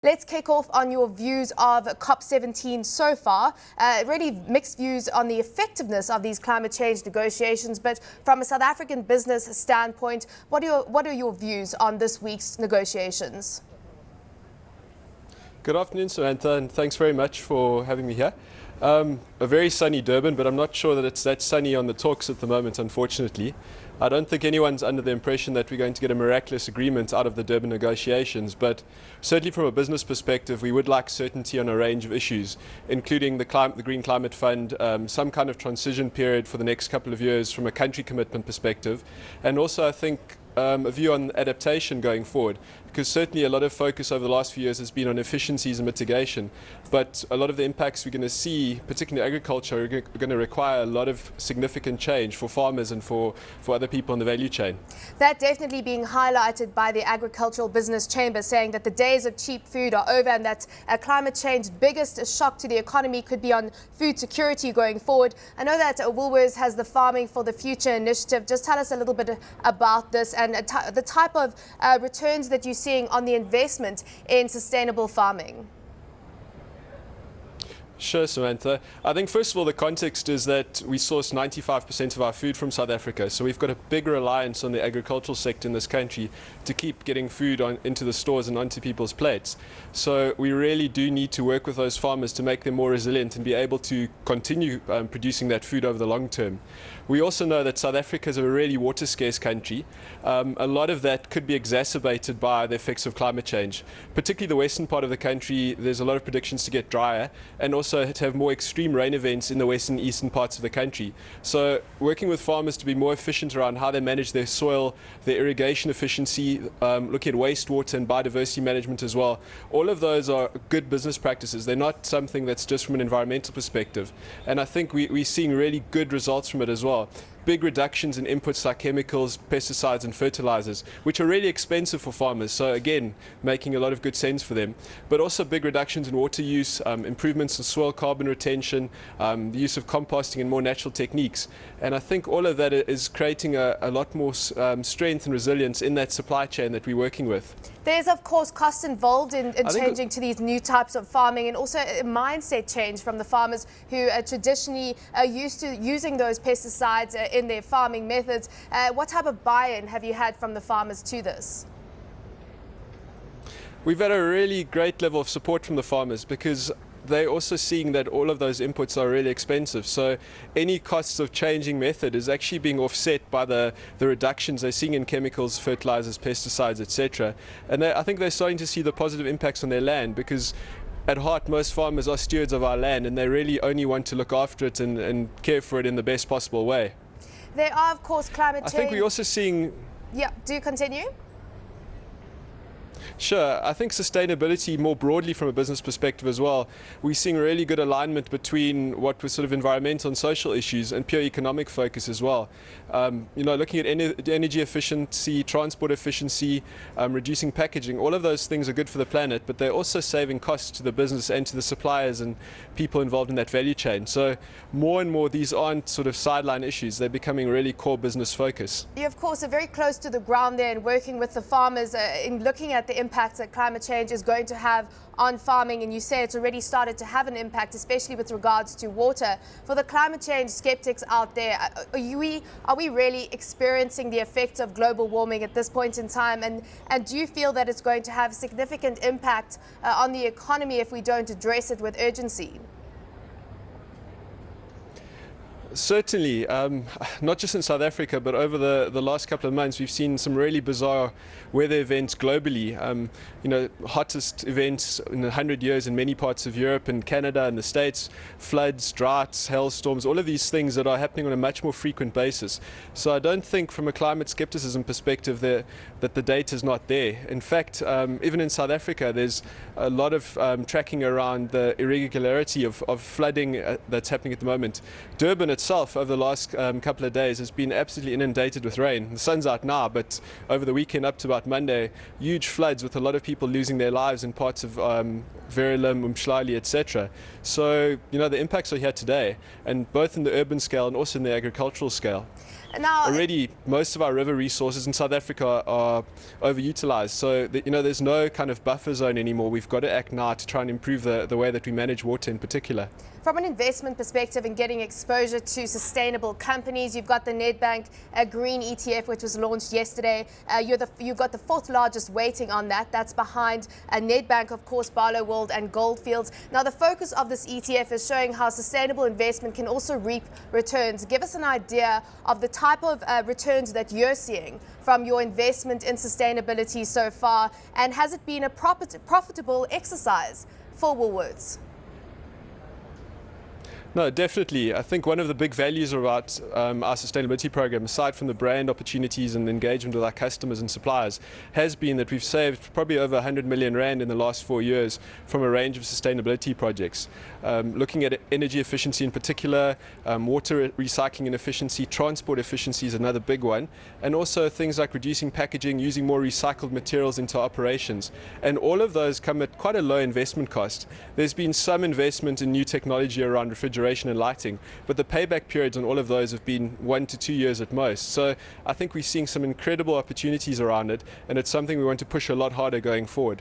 Let's kick off on your views of COP17 so far. Really mixed views on the effectiveness of these climate change negotiations. But from a South African business standpoint, what are your views on this week's negotiations? Good afternoon, Samantha, and thanks very much for having me here. A very sunny Durban, but I'm not sure that it's that sunny on the talks at the moment, unfortunately. I don't think anyone's under the impression that we're going to get a miraculous agreement out of the Durban negotiations, but certainly from a business perspective, we would like certainty on a range of issues, including the Green Climate Fund, some kind of transition period for the next couple of years from a country commitment perspective, and also I think a view on adaptation going forward, because certainly a lot of focus over the last few years has been on efficiencies and mitigation, but a lot of the impacts we're going to see, particularly agriculture, are going to require a lot of significant change for farmers and for other people in the value chain. That definitely being highlighted by the Agricultural Business Chamber, saying that the days of cheap food are over and that climate change's biggest shock to the economy could be on food security going forward. I know that Woolworths has the Farming for the Future initiative. Just tell us a little bit about this and the type of returns that you're seeing on the investment in sustainable farming. Sure, Samantha. I think first of all the context is that we source 95% of our food from South Africa, so we've got a big reliance on the agricultural sector in this country to keep getting food into the stores and onto people's plates. So we really do need to work with those farmers to make them more resilient and be able to continue producing that food over the long term. We also know that South Africa is a really water scarce country. A lot of that could be exacerbated by the effects of climate change. Particularly the western part of the country, there's a lot of predictions to get drier and also to have more extreme rain events in the western and eastern parts of the country. So working with farmers to be more efficient around how they manage their soil, their irrigation efficiency, looking at wastewater and biodiversity management as well. All of those are good business practices. They're not something that's just from an environmental perspective. And I think we're seeing really good results from it as well. Big reductions in inputs like chemicals, pesticides and fertilizers, which are really expensive for farmers, so again making a lot of good sense for them, but also big reductions in water use, improvements in soil carbon retention, the use of composting and more natural techniques, and I think all of that is creating a lot more strength and resilience in that supply chain that we're working with. There's of course cost involved in changing to these new types of farming, and also a mindset change from the farmers who traditionally are used to using those pesticides in their farming methods. What type of buy-in have you had from the farmers to this? We've had a really great level of support from the farmers because they're also seeing that all of those inputs are really expensive. So any costs of changing method is actually being offset by the reductions they're seeing in chemicals, fertilizers, pesticides, etc. And I think they're starting to see the positive impacts on their land, because at heart most farmers are stewards of our land and they really only want to look after it and care for it in the best possible way. There are of course climate change. I think we're also seeing... Yeah, do continue. Sure. I think sustainability more broadly from a business perspective as well. We're seeing really good alignment between what was sort of environmental and social issues and pure economic focus as well. Looking at energy efficiency, transport efficiency, reducing packaging, all of those things are good for the planet, but they're also saving costs to the business and to the suppliers and people involved in that value chain. So more and more these aren't sort of sideline issues, they're becoming really core business focus. You of course are very close to the ground there and working with the farmers in looking at the impacts that climate change is going to have on farming, and you say it's already started to have an impact, especially with regards to water. For the climate change skeptics out there, are we really experiencing the effects of global warming at this point in time, and do you feel that it's going to have significant impact on the economy if we don't address it with urgency? Certainly, not just in South Africa, but over the last couple of months, we've seen some really bizarre weather events globally. Hottest events in 100 years in many parts of Europe and Canada and the States, floods, droughts, hailstorms, all of these things that are happening on a much more frequent basis. So I don't think from a climate skepticism perspective that the data is not there. In fact, even in South Africa, there's a lot of tracking around the irregularity of flooding that's happening at the moment. Durban itself over the last couple of days has been absolutely inundated with rain. The sun's out now, but over the weekend up to about Monday, huge floods with a lot of people losing their lives in parts of Verulam, Umhlali, etc. So, the impacts are here today, and both in the urban scale and also in the agricultural scale. Now, Already, most of our river resources in South Africa are overutilized. So, there's no kind of buffer zone anymore. We've got to act now to try and improve the way that we manage water in particular. from an investment perspective and getting exposure to sustainable companies, you've got the Nedbank Green ETF, which was launched yesterday. You've got the fourth largest weighting on that. That's behind Nedbank, of course, Barlow World and Goldfields. Now, the focus of this ETF is showing how sustainable investment can also reap returns. Give us an idea of the type of returns that you're seeing from your investment in sustainability so far, and has it been a profitable exercise for Woolworths? No, definitely. I think one of the big values about our sustainability program, aside from the brand opportunities and engagement with our customers and suppliers, has been that we've saved probably over 100 million rand in the last 4 years from a range of sustainability projects. Looking at energy efficiency in particular, water recycling and efficiency, transport efficiency is another big one, and also things like reducing packaging, using more recycled materials into operations. And all of those come at quite a low investment cost. There's been some investment in new technology around refrigeration and lighting, but the payback periods on all of those have been 1 to 2 years at most. So I think we're seeing some incredible opportunities around it, and it's something we want to push a lot harder going forward.